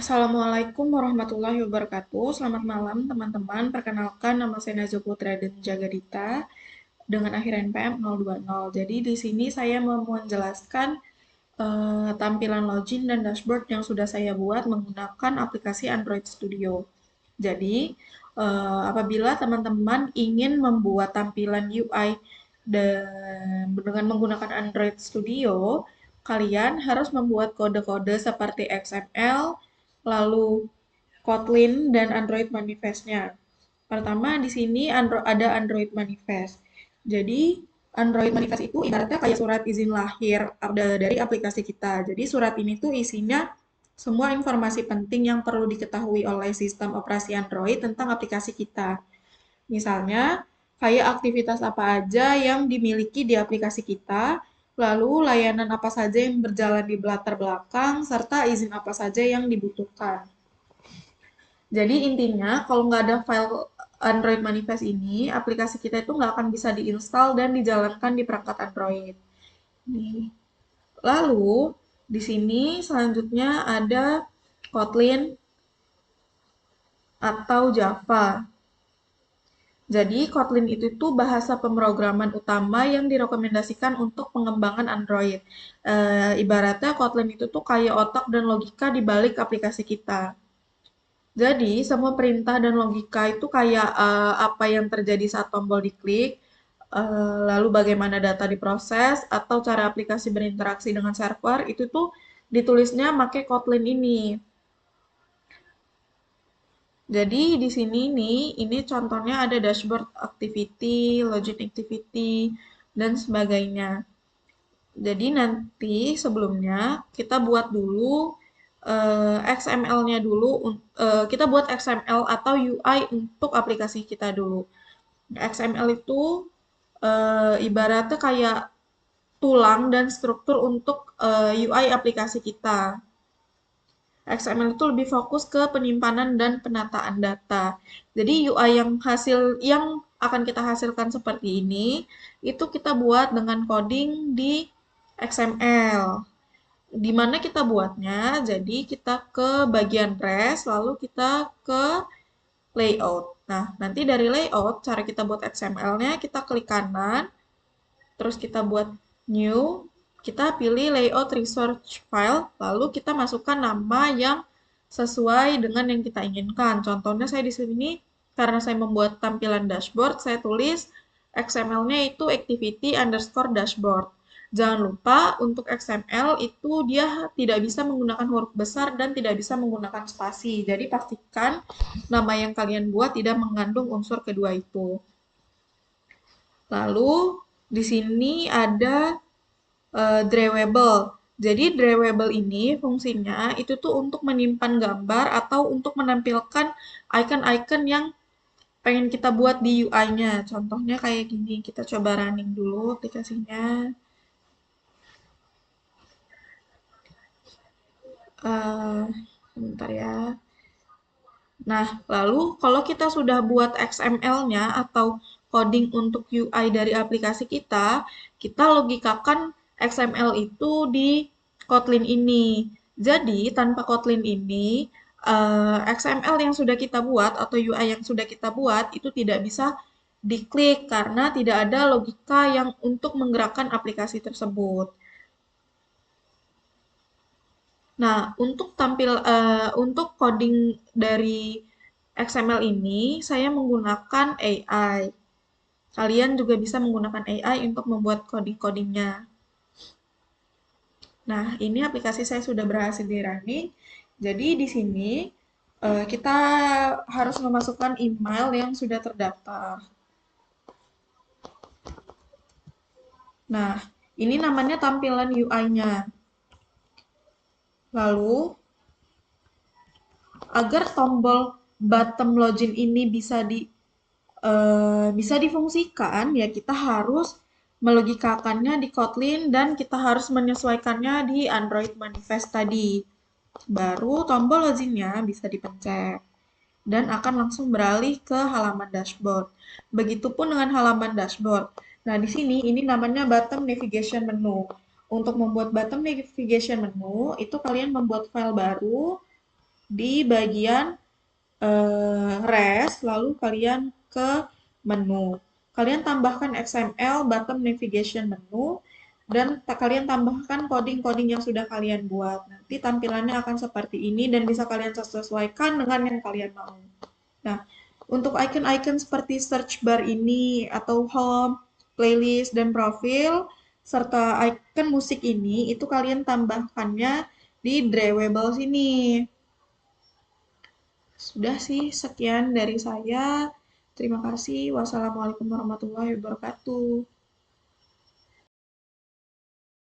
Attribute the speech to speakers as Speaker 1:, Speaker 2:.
Speaker 1: Assalamualaikum warahmatullahi wabarakatuh. Selamat malam teman-teman. Perkenalkan nama saya Nazwa Putra dan Jagadita dengan akhir NPM 020. Jadi di sini saya mau menjelaskan tampilan login dan dashboard yang sudah saya buat menggunakan aplikasi Android Studio. Jadi apabila teman-teman ingin membuat tampilan UI dengan menggunakan Android Studio, kalian harus membuat kode-kode seperti XML, lalu Kotlin dan Android Manifest-nya. Pertama, di sini ada Android Manifest. Jadi, Android Manifest itu ibaratnya kayak surat izin lahir dari aplikasi kita. Jadi, surat ini tuh isinya semua informasi penting yang perlu diketahui oleh sistem operasi Android tentang aplikasi kita. Misalnya, kayak aktivitas apa aja yang dimiliki di aplikasi kita, lalu layanan apa saja yang berjalan di latar belakang, serta izin apa saja yang dibutuhkan. Jadi intinya, kalau nggak ada file Android Manifest ini, aplikasi kita itu nggak akan bisa diinstal dan dijalankan di perangkat Android. Nih. Lalu, di sini selanjutnya ada Kotlin atau Java. Jadi, Kotlin itu tuh bahasa pemrograman utama yang direkomendasikan untuk pengembangan Android. Ibaratnya Kotlin itu tuh kayak otak dan logika di balik aplikasi kita. Jadi, semua perintah dan logika itu kayak apa yang terjadi saat tombol diklik, lalu bagaimana data diproses, atau cara aplikasi berinteraksi dengan server, itu tuh ditulisnya pakai Kotlin ini. Jadi di sini nih, ini contohnya ada dashboard activity, login activity, dan sebagainya. Jadi nanti sebelumnya kita buat dulu XML-nya dulu, kita buat XML atau UI untuk aplikasi kita dulu. XML itu ibaratnya kayak tulang dan struktur untuk UI aplikasi kita. XML itu lebih fokus ke penyimpanan dan penataan data. Jadi UI yang akan kita hasilkan seperti ini, itu kita buat dengan coding di XML. Di mana kita buatnya? Jadi kita ke bagian res, lalu kita ke layout. Nah, nanti dari layout, cara kita buat XML-nya, kita klik kanan, terus kita buat new, kita pilih layout research file, lalu kita masukkan nama yang sesuai dengan yang kita inginkan. Contohnya saya di sini, karena saya membuat tampilan dashboard, saya tulis XML-nya itu activity underscore dashboard. Jangan lupa untuk XML itu dia tidak bisa menggunakan huruf besar dan tidak bisa menggunakan spasi. Jadi pastikan nama yang kalian buat tidak mengandung unsur kedua itu. Lalu di sini ada drawable. Jadi drawable ini fungsinya itu tuh untuk menyimpan gambar atau untuk menampilkan icon-icon yang pengen kita buat di UI-nya. Contohnya kayak gini, kita coba running dulu aplikasinya. Eh, Sebentar ya. Nah, lalu kalau kita sudah buat XML-nya atau coding untuk UI dari aplikasi kita, kita logikakan XML itu di Kotlin ini. Jadi, tanpa Kotlin ini, XML yang sudah kita buat atau UI yang sudah kita buat itu tidak bisa diklik karena tidak ada logika yang untuk menggerakkan aplikasi tersebut. Nah, untuk coding dari XML ini, saya menggunakan AI. Kalian juga bisa menggunakan AI untuk membuat coding-codingnya. Nah, ini aplikasi saya sudah berhasil di running. Jadi di sini kita harus memasukkan email yang sudah terdaftar. Nah, ini namanya tampilan UI-nya. Lalu, agar tombol bottom login ini bisa difungsikan, ya kita harus melogikakannya di Kotlin dan kita harus menyesuaikannya di Android Manifest tadi. Baru tombol loginnya bisa dipencet dan akan langsung beralih ke halaman dashboard. Begitupun dengan halaman dashboard. Nah, di sini ini namanya bottom navigation menu. Untuk membuat bottom navigation menu, itu kalian membuat file baru, di bagian res, lalu kalian ke menu. Kalian tambahkan XML bottom navigation menu dan kalian tambahkan coding-coding yang sudah kalian buat. Nanti tampilannya akan seperti ini dan bisa kalian sesuaikan dengan yang kalian mau. Nah, untuk icon-icon seperti search bar ini atau home, playlist, dan profil, serta icon musik ini, itu kalian tambahkannya di drawable sini. Sudah sih, sekian dari saya. Terima kasih. Wassalamualaikum warahmatullahi wabarakatuh.